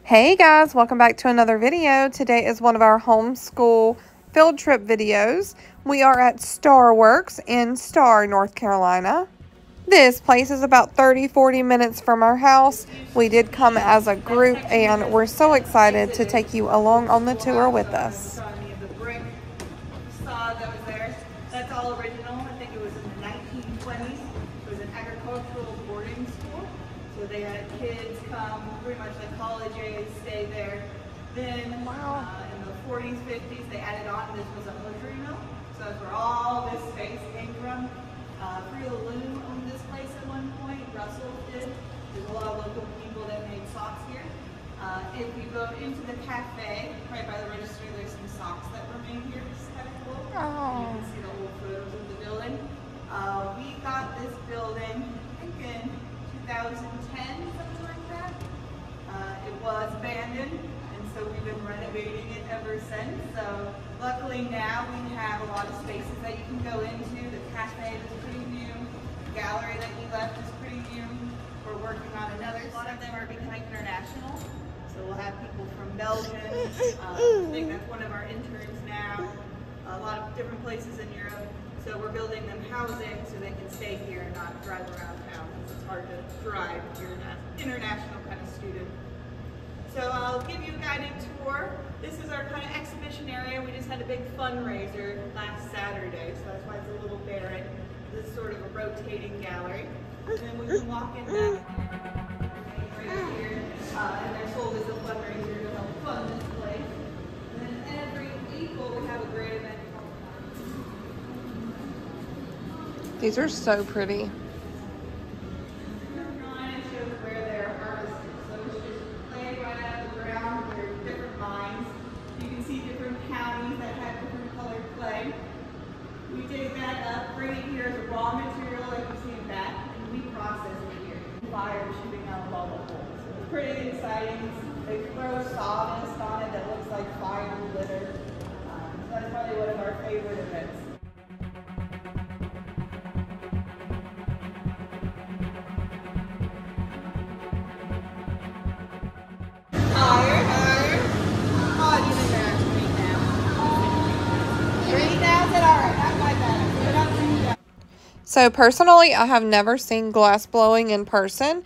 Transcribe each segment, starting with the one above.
Hey guys, welcome back to another video. Today is one of our homeschool field trip videos. We are at Starworks in Star, North Carolina. This place is about 30-40 minutes from our house. We did come as a group and we're so excited to take you along on the tour with us. The brick facade that was there, that's all original. I think it was in the 1920s. It was an agricultural boarding school. So they had kids come, pretty much like college age, stay there. Then in the 40s, 50s, they added on, this was a hosiery mill. So that's where all this space came from. Free Loom owned this place at one point. Russell did. There's a lot of local people that made socks here. If you go into the cafe, right by the register, there's some socks that were made here. It's kind of cool. You can see the old photos of the building. We got this building, I think in 2010, something like that. It was abandoned, and so we've been renovating it ever since. So luckily now we have a lot of spaces that you can go into. The cafe is pretty new. The gallery that you left is pretty new. We're working on another. A lot of them are becoming international. So we'll have people from Belgium. I think that's one of our interns now. A lot of different places in Europe. So we're building them housing so they can stay here and not drive around town, because it's hard to drive if you're an international kind of student. So I'll give you a guided tour. This is our kind of exhibition area. We just had a big fundraiser last Saturday, so that's why it's a little barren. This is sort of a rotating gallery. And then we can walk in that right here. And they're sold as a fundraiser to help fund this place. And then every April we have a great event called These are so pretty. We take that up, bring it here as a raw material like you see in that, and we process it here. Fire shooting out of all the holes. So it's pretty exciting. They throw sawdust on it that looks like fire glitter. So that's probably one of our favorite events. Higher. Oh, you think they're at 3 now. 3 now? Is it all right? Not quite that. Put it up 2 down. So personally, I have never seen glass blowing in person,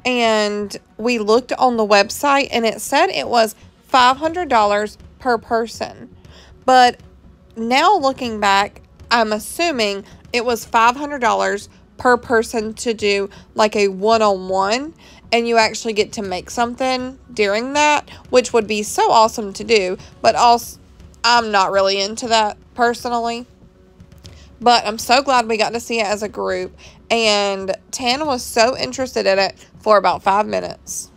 and we looked on the website and it said it was $500 per person. But now looking back, I'm assuming it was $500 per person to do like a one-on-one, and you actually get to make something during that, which would be so awesome to do. But also, I'm not really into that personally. But I'm so glad we got to see it as a group. And Tan was so interested in it for about 5 minutes.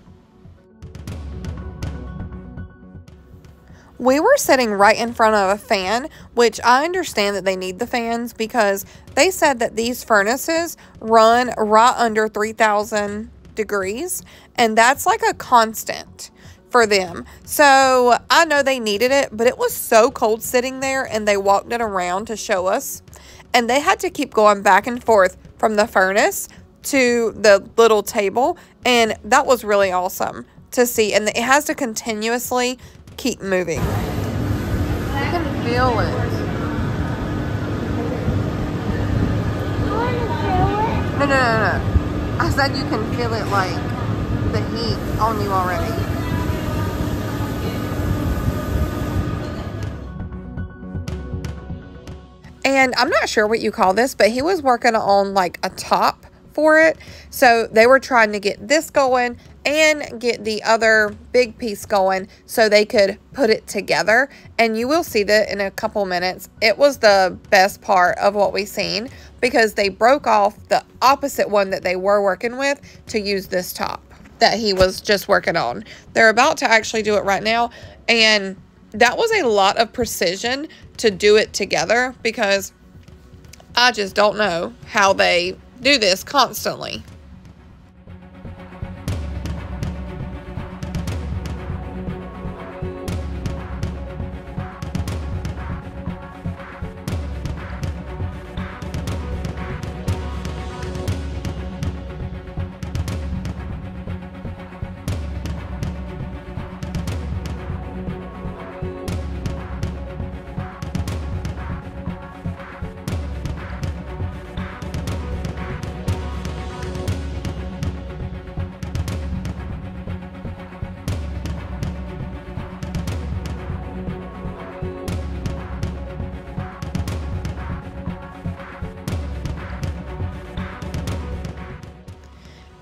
We were sitting right in front of a fan, which I understand that they need the fans because they said that these furnaces run right under 3,000 degrees. And that's like a constant for them. So I know they needed it, but it was so cold sitting there, and they walked it around to show us. And they had to keep going back and forth from the furnace to the little table. And that was really awesome to see. And it has to continuously keep moving. You can feel it. No. I said you can feel it, like the heat on you already. And I'm not sure what you call this, but he was working on like a top for it. So they were trying to get this going and get the other big piece going so they could put it together. And you will see that in a couple minutes. It was the best part of what we seen because they broke off the opposite one that they were working with to use this top that he was just working on. They're about to actually do it right now, and that was a lot of precision to do it together because I just don't know how they do this constantly.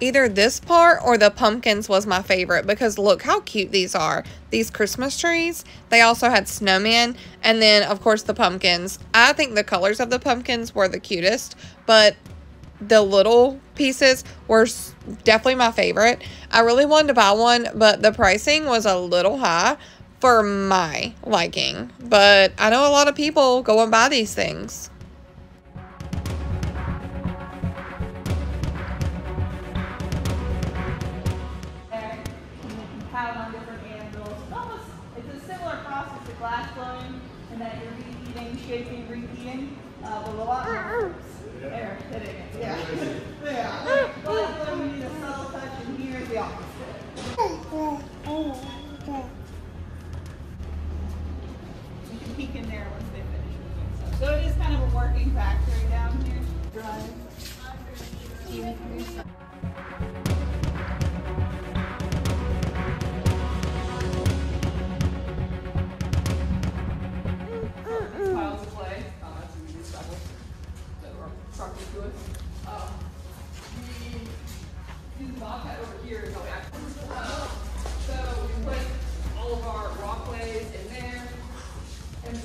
either this part or the pumpkins was my favorite, because look how cute these are. These Christmas trees. They also had snowmen, and then of course the pumpkins. I think the colors of the pumpkins were the cutest, but the little pieces were definitely my favorite. I really wanted to buy one, but the pricing was a little high for my liking. But I know a lot of people go and buy these things. Glass blowing, and that you're reheating, shaping, reheating, with a lot more air hitting it. Yeah. Yeah. Glass blowing, we need a subtle touch, and here's the opposite. You can peek in there once they finish moving stuff. So it is kind of a working factory down here. Drive.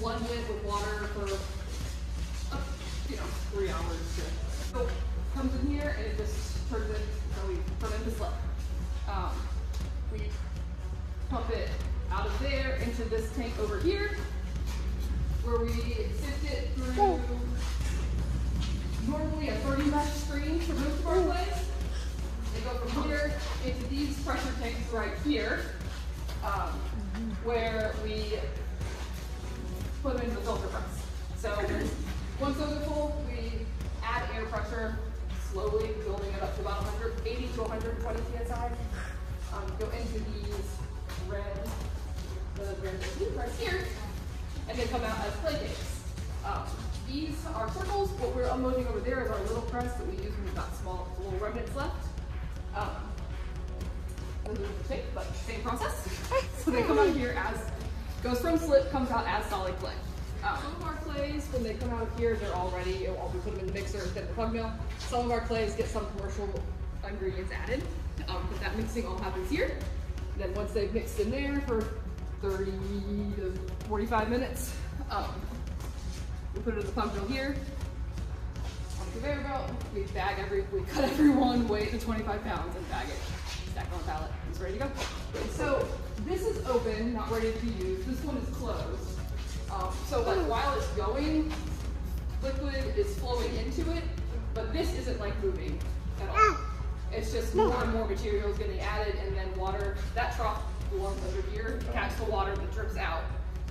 Blend it with water for, 3 hours. So it comes in here and it just turns it, so we ferment the slip. We pump it out of there into this tank over here, where we sift it through normally a 30 mesh screen for most of our clays. They go from here into these pressure tanks right here, where we put them into the filter press. So once those are full, we add air pressure, slowly building it up to about 180 to 120 psi. Go into these the red right here, and they come out as clay cakes. These are circles. What we're unloading over there is our little press that we use when we've got small little remnants left. Those are the shape, but same process. So they come out here as goes from slip, comes out as solid clay. Some of our clays, when they come out of here, they're all ready. We put them in the mixer instead of the plug mill. Some of our clays get some commercial ingredients added, but that mixing all happens here. And then once they've mixed in there for 30 to 45 minutes, we put it in the plug mill here. On the conveyor belt, we cut every one, weigh it to 25 pounds, and bag it. Stack on a pallet. It's ready to go. So this is open, not ready to be used. This one is closed. So like while it's going, liquid is flowing into it, but this isn't like moving at all. It's just more and more materials getting added, and then water. That trough belongs under here, catch the water that drips out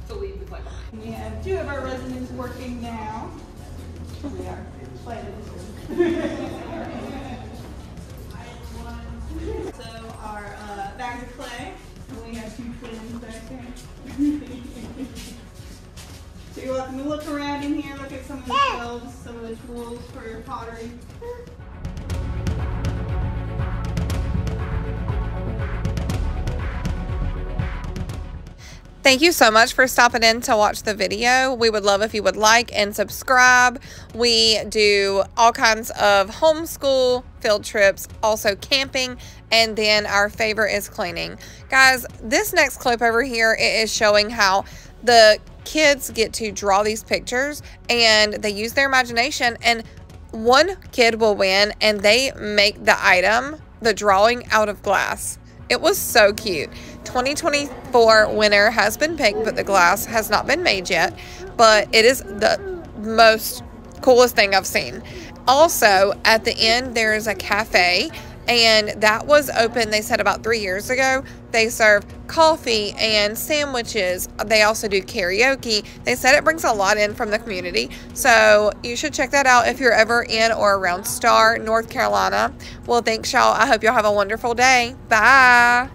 to leave the clay behind. We have 2 of our residents working now. We are planning. So our bags of clay, and we have 2 twins back there. So you're welcome to look around in here, look at some of the shelves, some of the tools for your pottery. Thank you so much for stopping in to watch the video. We would love if you would like and subscribe. We do all kinds of homeschool, field trips, also camping, and then our favorite is cleaning. Guys, this next clip over here, it is showing how the kids get to draw these pictures and they use their imagination, and one kid will win and they make the item, the drawing, out of glass. It was so cute. 2024 winner has been picked, but the glass has not been made yet, but it is the most coolest thing I've seen. Also, at the end, there is a cafe, and that was open, they said, about 3 years ago. They serve coffee and sandwiches. They also do karaoke. They said it brings a lot in from the community, so you should check that out if you're ever in or around Star, North Carolina. Well, thanks, y'all. I hope y'all have a wonderful day. Bye.